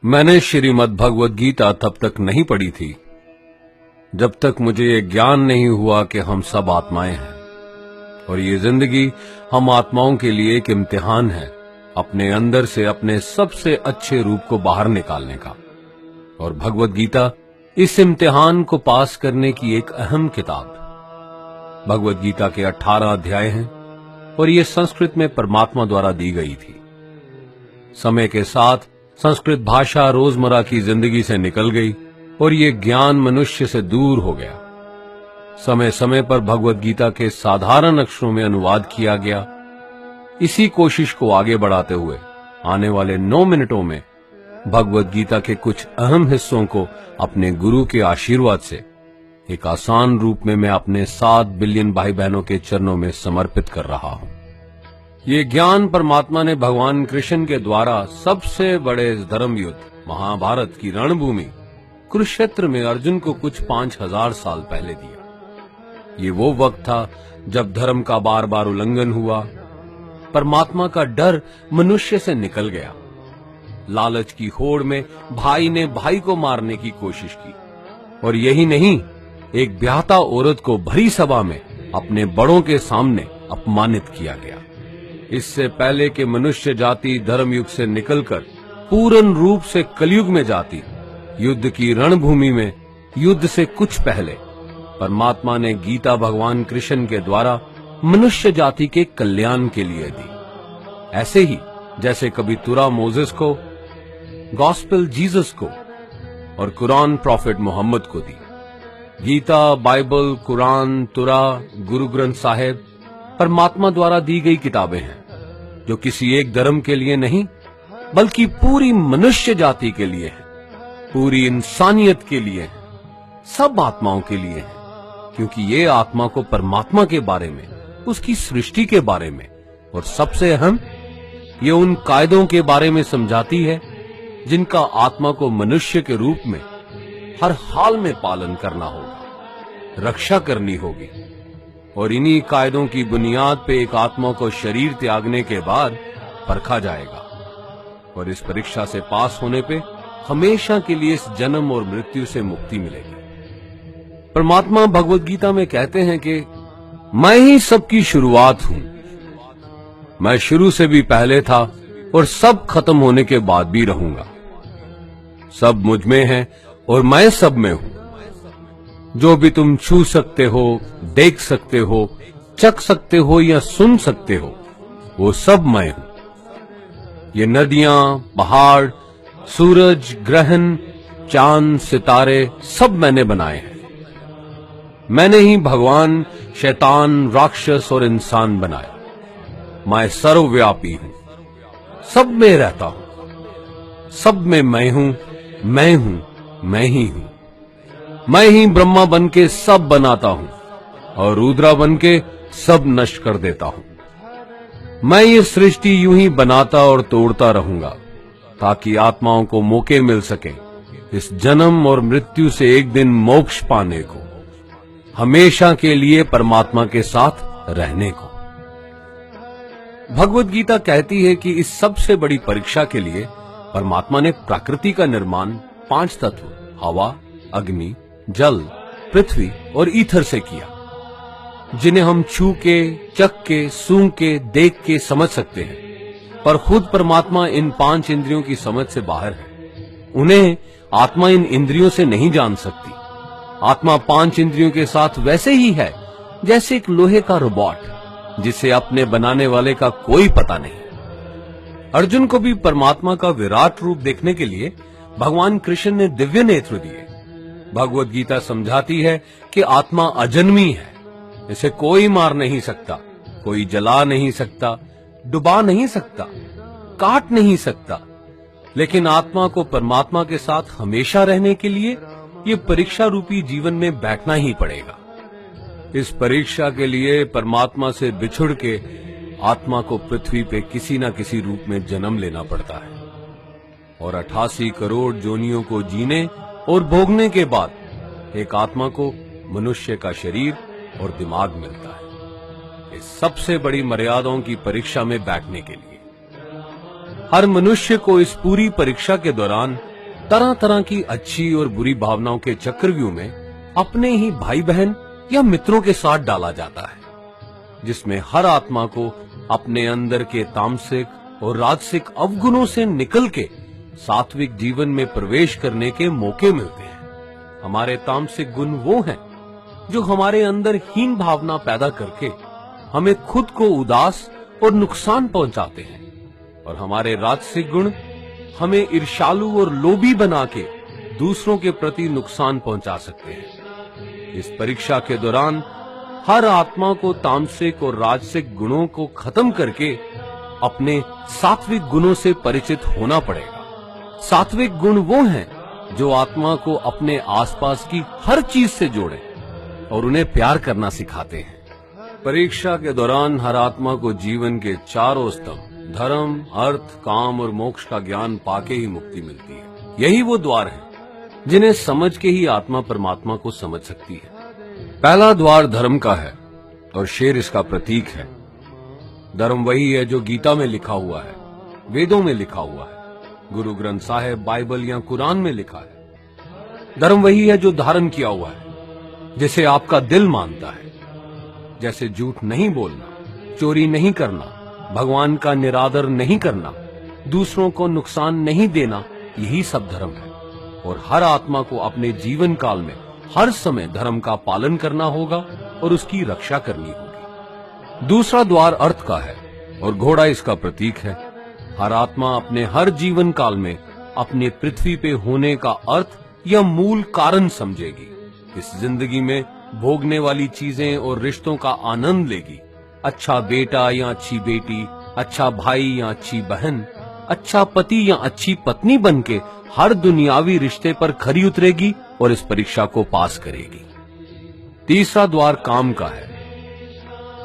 मैंने श्रीमद् भगवद गीता तब तक नहीं पढ़ी थी जब तक मुझे ये ज्ञान नहीं हुआ कि हम सब आत्माएं हैं और ये जिंदगी हम आत्माओं के लिए एक इम्तिहान है अपने अंदर से अपने सबसे अच्छे रूप को बाहर निकालने का। और भगवद गीता इस इम्तिहान को पास करने की एक अहम किताब। भगवद गीता के 18 अध्याय हैं और ये संस्कृत में परमात्मा द्वारा दी गई थी। समय के साथ संस्कृत भाषा रोजमर्रा की जिंदगी से निकल गई और ये ज्ञान मनुष्य से दूर हो गया। समय समय पर भगवद गीता के साधारण अक्षरों में अनुवाद किया गया। इसी कोशिश को आगे बढ़ाते हुए आने वाले 9 मिनटों में भगवद गीता के कुछ अहम हिस्सों को अपने गुरु के आशीर्वाद से एक आसान रूप में मैं अपने 7 बिलियन भाई बहनों के चरणों में समर्पित कर रहा हूं। ये ज्ञान परमात्मा ने भगवान कृष्ण के द्वारा सबसे बड़े धर्म युद्ध महाभारत की रणभूमि कुरुक्षेत्र में अर्जुन को कुछ 5000 साल पहले दिया। ये वो वक्त था जब धर्म का बार बार उल्लंघन हुआ, परमात्मा का डर मनुष्य से निकल गया। लालच की होड़ में भाई ने भाई को मारने की कोशिश की और यही नहीं, एक ब्याहता औरत को भरी सभा में अपने बड़ों के सामने अपमानित किया गया। इससे पहले कि मनुष्य जाति धर्म युग से निकलकर पूर्ण रूप से कलयुग में जाती, युद्ध की रणभूमि में युद्ध से कुछ पहले परमात्मा ने गीता भगवान कृष्ण के द्वारा मनुष्य जाति के कल्याण के लिए दी। ऐसे ही जैसे कभी तुरा मोसेस को, गॉस्पेल जीसस को और कुरान प्रॉफिट मोहम्मद को दी। गीता, बाइबल, कुरान, तुरा, गुरु ग्रंथ साहिब परमात्मा द्वारा दी गई किताबें हैं जो किसी एक धर्म के लिए नहीं बल्कि पूरी मनुष्य जाति के लिए है, पूरी इंसानियत के लिए है, सब आत्माओं के लिए है। क्योंकि ये आत्मा को परमात्मा के बारे में, उसकी सृष्टि के बारे में और सबसे अहम ये उन कायदों के बारे में समझाती है जिनका आत्मा को मनुष्य के रूप में हर हाल में पालन करना होगा, रक्षा करनी होगी। और इन्हीं कायदों की बुनियाद पे एक आत्मा को शरीर त्यागने के बाद परखा जाएगा और इस परीक्षा से पास होने पे हमेशा के लिए इस जन्म और मृत्यु से मुक्ति मिलेगी। परमात्मा भगवद गीता में कहते हैं कि मैं ही सबकी शुरुआत हूं, मैं शुरू से भी पहले था और सब खत्म होने के बाद भी रहूंगा। सब मुझ में है और मैं सब में हूं। जो भी तुम छू सकते हो, देख सकते हो, चख सकते हो या सुन सकते हो, वो सब मैं हूं। ये नदियां, पहाड़, सूरज, ग्रहण, चांद, सितारे सब मैंने बनाए हैं। मैंने ही भगवान, शैतान, राक्षस और इंसान बनाए। मैं सर्वव्यापी हूं, सब में रहता हूं, सब में मैं हूं, मैं ही हूं। मैं ही ब्रह्मा बन के सब बनाता हूं और रुद्रा बन के सब नष्ट कर देता हूं। मैं ये सृष्टि यूं ही बनाता और तोड़ता रहूंगा ताकि आत्माओं को मौके मिल सके इस जन्म और मृत्यु से एक दिन मोक्ष पाने को, हमेशा के लिए परमात्मा के साथ रहने को। भगवद गीता कहती है कि इस सबसे बड़ी परीक्षा के लिए परमात्मा ने प्रकृति का निर्माण 5 तत्व हवा, अग्नि, जल, पृथ्वी और ईथर से किया, जिन्हें हम छू के, चख के, सूंघ के, देख के समझ सकते हैं। पर खुद परमात्मा इन 5 इंद्रियों की समझ से बाहर है। उन्हें आत्मा इन इंद्रियों से नहीं जान सकती। आत्मा 5 इंद्रियों के साथ वैसे ही है जैसे एक लोहे का रोबोट जिसे अपने बनाने वाले का कोई पता नहीं। अर्जुन को भी परमात्मा का विराट रूप देखने के लिए भगवान कृष्ण ने दिव्य नेत्र दिए। भगवद गीता समझाती है कि आत्मा अजन्मी है, इसे कोई मार नहीं सकता, कोई जला नहीं सकता, डुबा नहीं सकता, काट नहीं सकता। लेकिन आत्मा को परमात्मा के साथ हमेशा रहने के लिए ये परीक्षा रूपी जीवन में बैठना ही पड़ेगा। इस परीक्षा के लिए परमात्मा से बिछुड़ के आत्मा को पृथ्वी पे किसी न किसी रूप में जन्म लेना पड़ता है। और 88 करोड़ जोनियों को जीने और भोगने के बाद एक आत्मा को मनुष्य का शरीर और दिमाग मिलता है, इस सबसे बड़ी मर्यादाओं की परीक्षा में बैठने के लिए। हर मनुष्य को इस पूरी परीक्षा के दौरान तरह तरह की अच्छी और बुरी भावनाओं के चक्रव्यूह में अपने ही भाई बहन या मित्रों के साथ डाला जाता है, जिसमें हर आत्मा को अपने अंदर के तामसिक और राजसिक अवगुणों से निकल के सात्विक जीवन में प्रवेश करने के मौके मिलते हैं। हमारे तामसिक गुण वो हैं जो हमारे अंदर हीन भावना पैदा करके हमें खुद को उदास और नुकसान पहुंचाते हैं, और हमारे राजसिक गुण हमें ईर्ष्यालु और लोभी बना के दूसरों के प्रति नुकसान पहुंचा सकते हैं। इस परीक्षा के दौरान हर आत्मा को तामसिक और राजसिक गुणों को खत्म करके अपने सात्विक गुणों से परिचित होना पड़ेगा। सात्विक गुण वो हैं जो आत्मा को अपने आसपास की हर चीज से जोड़े और उन्हें प्यार करना सिखाते हैं। परीक्षा के दौरान हर आत्मा को जीवन के चारों स्तंभ धर्म, अर्थ, काम और मोक्ष का ज्ञान पाके ही मुक्ति मिलती है। यही वो द्वार हैं जिन्हें समझ के ही आत्मा परमात्मा को समझ सकती है। पहला द्वार धर्म का है और शेर इसका प्रतीक है। धर्म वही है जो गीता में लिखा हुआ है, वेदों में लिखा हुआ है, गुरु ग्रंथ साहिब, बाइबल या कुरान में लिखा है। धर्म वही है जो धारण किया हुआ है, जिसे आपका दिल मानता है, जैसे झूठ नहीं बोलना, चोरी नहीं करना, भगवान का निरादर नहीं करना, दूसरों को नुकसान नहीं देना, यही सब धर्म है। और हर आत्मा को अपने जीवन काल में हर समय धर्म का पालन करना होगा और उसकी रक्षा करनी होगी। दूसरा द्वार अर्थ का है और घोड़ा इसका प्रतीक है। हर आत्मा अपने हर जीवन काल में अपने पृथ्वी पे होने का अर्थ या मूल कारण समझेगी। इस जिंदगी में भोगने वाली चीजें और रिश्तों का आनंद लेगी। अच्छा बेटा या अच्छी बेटी, अच्छा भाई या अच्छी बहन, अच्छा पति या अच्छी पत्नी बनके हर दुनियावी रिश्ते पर खरी उतरेगी और इस परीक्षा को पास करेगी। तीसरा द्वार काम का है।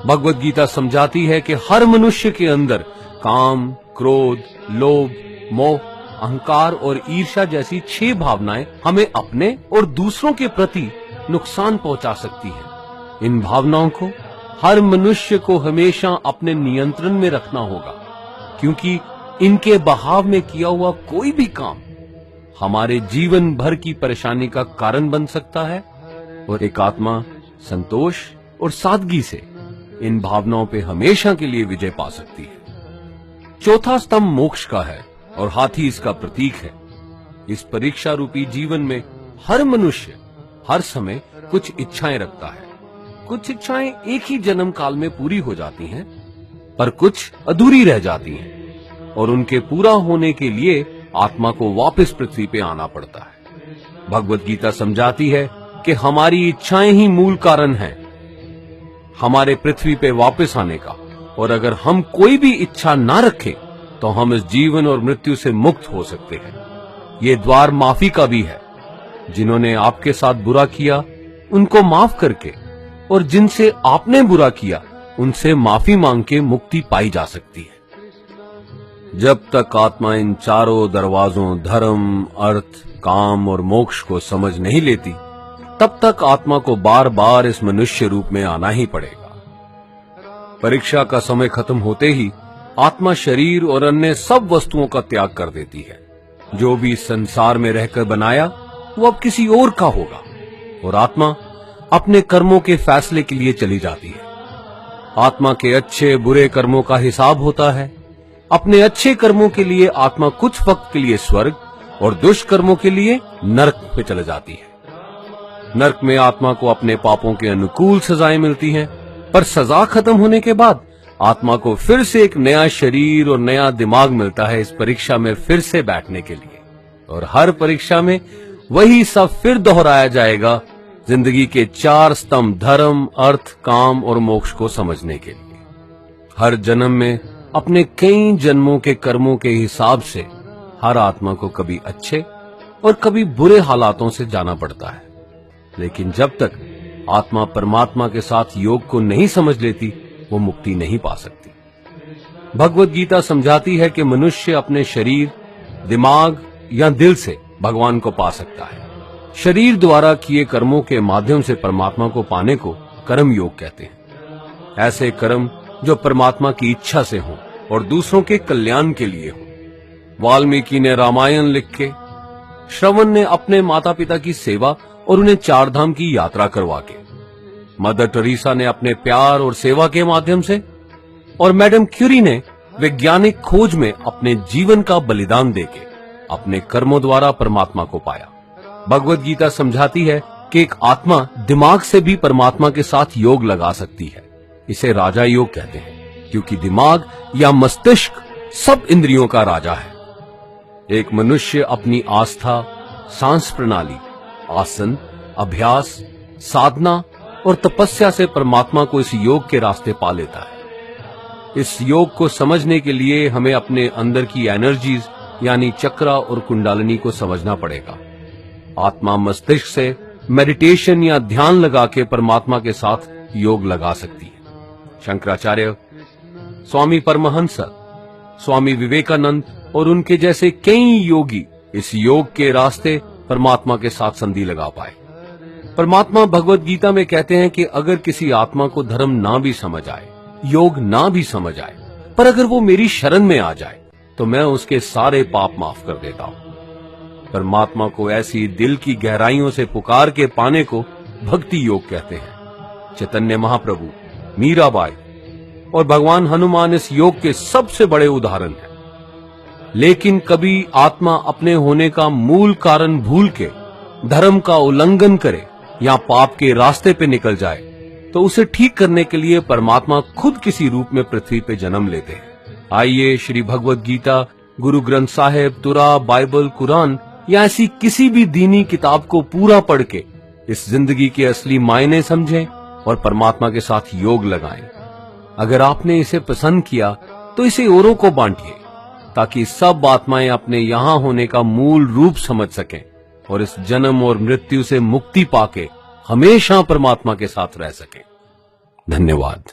भगवत गीता समझाती है कि हर मनुष्य के अंदर काम, क्रोध, लोभ, मोह, अहंकार और ईर्ष्या जैसी 6 भावनाएं हमें अपने और दूसरों के प्रति नुकसान पहुंचा सकती हैं। इन भावनाओं को हर मनुष्य को हमेशा अपने नियंत्रण में रखना होगा, क्योंकि इनके बहाव में किया हुआ कोई भी काम हमारे जीवन भर की परेशानी का कारण बन सकता है। और एक आत्मा संतोष और सादगी से इन भावनाओं पे हमेशा के लिए विजय पा सकती है। चौथा स्तंभ मोक्ष का है और हाथी इसका प्रतीक है। इस परीक्षा रूपी जीवन में हर मनुष्य हर समय कुछ इच्छाएं रखता है। कुछ इच्छाएं एक ही जन्म काल में पूरी हो जाती हैं, पर कुछ अधूरी रह जाती हैं और उनके पूरा होने के लिए आत्मा को वापस पृथ्वी पे आना पड़ता है। भगवत गीता समझाती है कि हमारी इच्छाएं ही मूल कारण हैं हमारे पृथ्वी पे वापस आने का, और अगर हम कोई भी इच्छा ना रखें तो हम इस जीवन और मृत्यु से मुक्त हो सकते हैं। ये द्वार माफी का भी है। जिन्होंने आपके साथ बुरा किया उनको माफ करके, और जिनसे आपने बुरा किया उनसे माफी मांग के मुक्ति पाई जा सकती है। जब तक आत्मा इन चारों दरवाजों धर्म, अर्थ, काम और मोक्ष को समझ नहीं लेती, तब तक आत्मा को बार बार इस मनुष्य रूप में आना ही पड़ेगा। परीक्षा का समय खत्म होते ही आत्मा शरीर और अन्य सब वस्तुओं का त्याग कर देती है। जो भी संसार में रहकर बनाया वो अब किसी और का होगा, और आत्मा अपने कर्मों के फैसले के लिए चली जाती है। आत्मा के अच्छे बुरे कर्मों का हिसाब होता है। अपने अच्छे कर्मों के लिए आत्मा कुछ वक्त के लिए स्वर्ग और दुष्कर्मों के लिए नरक पे चले जाती है। नरक में आत्मा को अपने पापों के अनुकूल सजाएं मिलती हैं, पर सजा खत्म होने के बाद आत्मा को फिर से एक नया शरीर और नया दिमाग मिलता है इस परीक्षा में फिर से बैठने के लिए। और हर परीक्षा में वही सब फिर दोहराया जाएगा, जिंदगी के 4 स्तंभ धर्म, अर्थ, काम और मोक्ष को समझने के लिए। हर जन्म में अपने कई जन्मों के कर्मों के हिसाब से हर आत्मा को कभी अच्छे और कभी बुरे हालातों से जाना पड़ता है। लेकिन जब तक आत्मा परमात्मा के साथ योग को नहीं समझ लेती, वो मुक्ति नहीं पा सकती। भगवत गीता समझाती है कि मनुष्य अपने शरीर दिमाग या दिल से भगवान को पा सकता है। शरीर द्वारा किए कर्मों के माध्यम से परमात्मा को पाने को कर्म योग कहते हैं। ऐसे कर्म जो परमात्मा की इच्छा से हों और दूसरों के कल्याण के लिए हों। वाल्मीकि ने रामायण लिख के, श्रवण ने अपने माता पिता की सेवा और उन्हें चार धाम की यात्रा करवा के, मदर टेरेसा ने अपने प्यार और सेवा के माध्यम से, और मैडम क्यूरी ने वैज्ञानिक खोज में अपने जीवन का बलिदान देके अपने कर्मों द्वारा परमात्मा को पाया। भगवत गीता समझाती है कि एक आत्मा दिमाग से भी परमात्मा के साथ योग लगा सकती है। इसे राजा योग कहते हैं, क्योंकि दिमाग या मस्तिष्क सब इंद्रियों का राजा है। एक मनुष्य अपनी आस्था, सांस प्रणाली, आसन, अभ्यास, साधना और तपस्या से परमात्मा को इस योग के रास्ते पा लेता है। इस योग को समझने के लिए हमें अपने अंदर की एनर्जीज यानी चक्रा और कुंडलिनी को समझना पड़ेगा। आत्मा मस्तिष्क से मेडिटेशन या ध्यान लगा के परमात्मा के साथ योग लगा सकती है। शंकराचार्य, स्वामी परमहंस, स्वामी विवेकानंद और उनके जैसे कई योगी इस योग के रास्ते परमात्मा के साथ संधि लगा पाए। परमात्मा भगवत गीता में कहते हैं कि अगर किसी आत्मा को धर्म ना भी समझ आए, योग ना भी समझ आए, पर अगर वो मेरी शरण में आ जाए तो मैं उसके सारे पाप माफ कर देता हूं। परमात्मा को ऐसी दिल की गहराइयों से पुकार के पाने को भक्ति योग कहते हैं। चैतन्य महाप्रभु, मीराबाई और भगवान हनुमान इस योग के सबसे बड़े उदाहरण हैं। लेकिन कभी आत्मा अपने होने का मूल कारण भूल के धर्म का उल्लंघन करे या पाप के रास्ते पे निकल जाए तो उसे ठीक करने के लिए परमात्मा खुद किसी रूप में पृथ्वी पे जन्म लेते हैं। आइए श्री भगवत गीता, गुरु ग्रंथ साहिब, तुरा, बाइबल, कुरान या ऐसी किसी भी दीनी किताब को पूरा पढ़ के इस जिंदगी के असली मायने समझें और परमात्मा के साथ योग लगाएं। अगर आपने इसे पसंद किया तो इसे औरों को बांटिए, ताकि सब आत्माएं अपने यहाँ होने का मूल रूप समझ सकें और इस जन्म और मृत्यु से मुक्ति पाके हमेशा परमात्मा के साथ रह सकें। धन्यवाद।